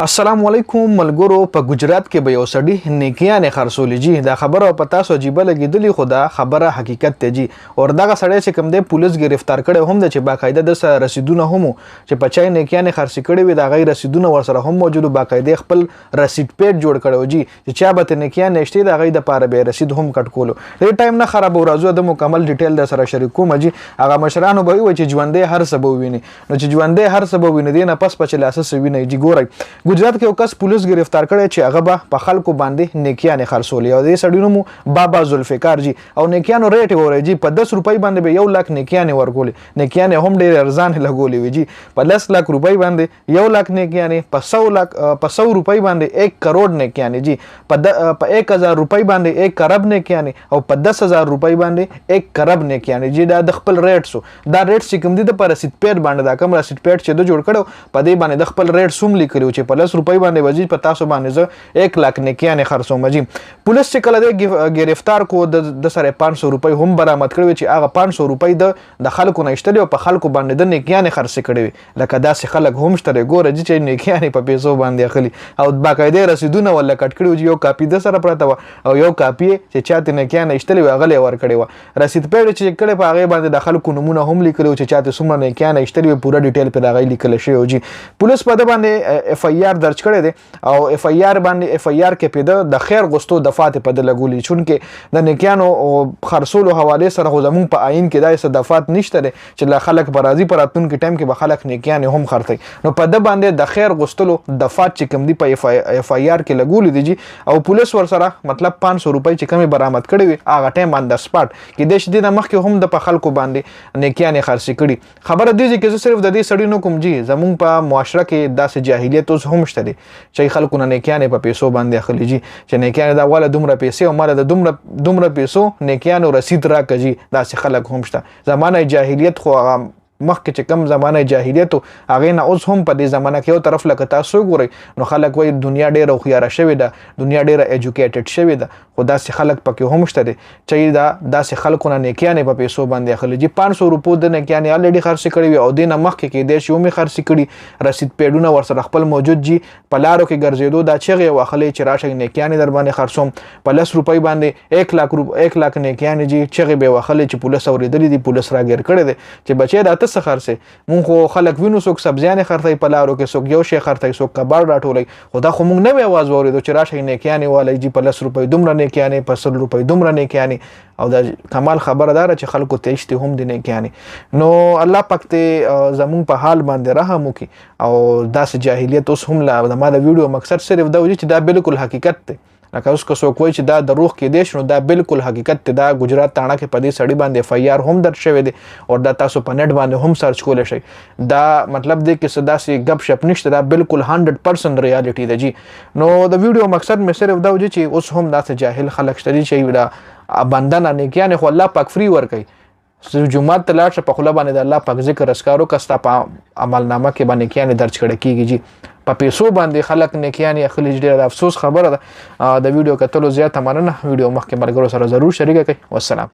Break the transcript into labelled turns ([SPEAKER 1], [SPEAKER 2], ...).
[SPEAKER 1] السلام علیکم ملګرو. په گجرات کې به یو سړی نیکیانې خرڅولې جی. دا خبره په تاسو عجیبه لګېدلې خو دا خبره حقیقت دی جی. اور دغه سړی چې کوم دی پولیس گرفتار کړی هم دی چې باقاعده د سره رسیدونه هم چې په چا نیکیانې خرڅې کړې وي د هغې رسیدونه ورسره هم موجود باقاعده خپل رسید پیډ جوړ کړی جی چې چا به ته نیکیانې شتې د هغې دپاره به یې رسید هم کټ کولو. ډېر ټایم نه خرابو راځو د مکمل ډیټیل در سره شریکوم جی. هغه مشرانو به ووایي چې ژوندی هر څه به وویني، نو چې ژوندی هر څه به وویني دې نه پس به چې لاسه څه وینئ جی. ګورئ گجرات کې یو کس پولیس گرفتار کړی چې هغه به په خلکو باندې نیکیانې خرڅولې او دې سړي نوم بابا ذوالفقار جی. او نیکیانو ریټ یې وری جی په 10 روپۍ باندې به 1 لک نیکیانې ورکولې. نیکیانې هم ډېرې ارزانې لګولې وي جی. په 10 لک روپۍ باندې 1 لک نیکیانې، په 100 روپۍ باندې 1 کروڑ نیکیانې جی. په 1000 روپۍ باندې 1 کرب نیکیانې او په 10000 روپۍ باندې 1 کرب نیکیانې جی. دا د خپل ریټ سو دا ریټ چې کوم دي د پر رسید پیډ باندې دا کوم رسید پیډ چې د جوړ کړو په دې باندې د خپل ریټ سوم لیکلو چې په 10 روپۍ باندې وځي په تاسو باندې زه 1 لک نیکیانې خرڅوم جی. پولیس چې کله د گرفتار کو د سره 500 روپۍ هم برآمد کړی چې هغه 500 روپۍ د خلکو نه ایستلې او په خلکو باندې د نیکیانې خرڅې کړې وي. لکه داسې خلک هم شته ګوره جی چې نیکیانې په پیسو باندې اخلي او باقاعده رسیدونه ولا کټ کړي یو کاپي د سره پرته و او یو کاپي چې چاته نیکیانې ایستلې وي هغه ور کړی و. رسید پیډ چې کړي په هغه باندې د خلکو نمونه هم لیکلو چې چاته څومره نیکیانې ایستلې وي پوره ډیټیل په هغه لیکل شوی جی. پولیس په د باندې اف ای آر درج کړی دی او اف ای آر باندې اف ای آر کې پیدا د خیر غوښتو دفعات په د لګولې چونکې د نیکیانو خرڅولو حواله سره خو زمون په آئین کې داسې دفعات نشته چې لا خلک په راضي پر راتلونکي ټایم کې به خلک نیکیانې هم خرڅي. نو په د باندې د خیر غوښتلو دفعات چې کوم دی په اف ای آر کې لګولې دي جی او پولیس ورسره مطلب 500 روپۍ چې کمی برآمد کړي وي هغه ټایم آن د سپاټ کې د شدید مخکې هم د په خلکو باندې نیکیانې خرڅي کړي. خبره دی چې زه صرف د دې سړی نو کوم جی زمون په معاشره کې داسې جاهلیت اوس هم شته چې خلکو نه نیکیانې په پیسو باندې اخلي جی چې نیکیانې دا والا دومره پیسې او مال د دومره پیسو نیکیانو رسید راکړه جی. داسې خلک هم شته. زمانه جاهلیت خو مخکې چې کم زمانه جاهلیت هغې نه اوس هم په دې زمانه کې یو طرف لکه تاسو ګورئ نو خلک وایي دنیا ډېره هوښیاره شوې ده، دنیا ډېره ایجوکیټډ شوې ده، خو داسې خلک پکې هم شته دي چې دا داسې خلکو نه نیکیانې په پیسو باندې اخلي جي. 500 روپو د نیکیانې الریډي خرڅې کړې وي او دې نه مخکې کېدای شي ومې خرڅې کړي. رسید پیډونه ورسره خپل موجود جي. په لارو کې ګرځېدو دا چغې واخلې چې راشئ نیکیانې در باندې خرڅوم. په 10 روپۍ باندې 1 لک نیکیانې جي چغې به واخلې چې پولیس اورېدلې دي، پولیس راګیر کړی دی چې بچی دا ته څه خرڅې. مونږ خو خلک وینو څوک سبزیانې خرڅوي په لارو کې، څوک یو شی خرڅوي، څوک کباړ راټولوي، خو دا خو مونږ نوی اواز واورېدو چې راشئ نیکیانې والئ جي په 10 روپۍ دومره نیکیانې، په 100 روپۍ دومره نیکیانې. او دا کمال خبره ده چې خلکو ته ایشتې هم دي نیکیانې. نو الله پاک ته زمونږ په حال باندې رحم وکړي او داسې جاهلیت اوس هم لا ما د ویډیو مقصد صرف دا و چې دا بالکل حقیقت دی. لکه اوس که څوک وایي چې دا دروغ کېدی شي نو دا بالکل حقیقت دی. دا گجرات تاڼه کې په دې سړي باندې اف ای آر هم درج شوی دی او دا تاسو په نټ باندې هم سرچ کولی شئ. دا مطلب دی چې څه داسې ګپ شپ نشته، دا بالکل 100% ریالټي ده جي. نو د ویډیو مقصد مې صرف دا و چې اوس هم داسې جاهل خلک شته چې دا بنده نه نیکیانې خو الله پاک فری ورکوي. جومات ته لاړ شه په خوله باندې د الله پاک ذکر اذکار وکړه ستا په عملنامه کې به نیکیانې درج کړی کېږي جي. په پیسو باندې خلک نیکیانې اخلي. ډېره د افسوس خبره ده. د ویډیو کتلو زیاته مننه. ویډیو مخکې ملګرو سره ضرور شریکه کړئ. والسلام.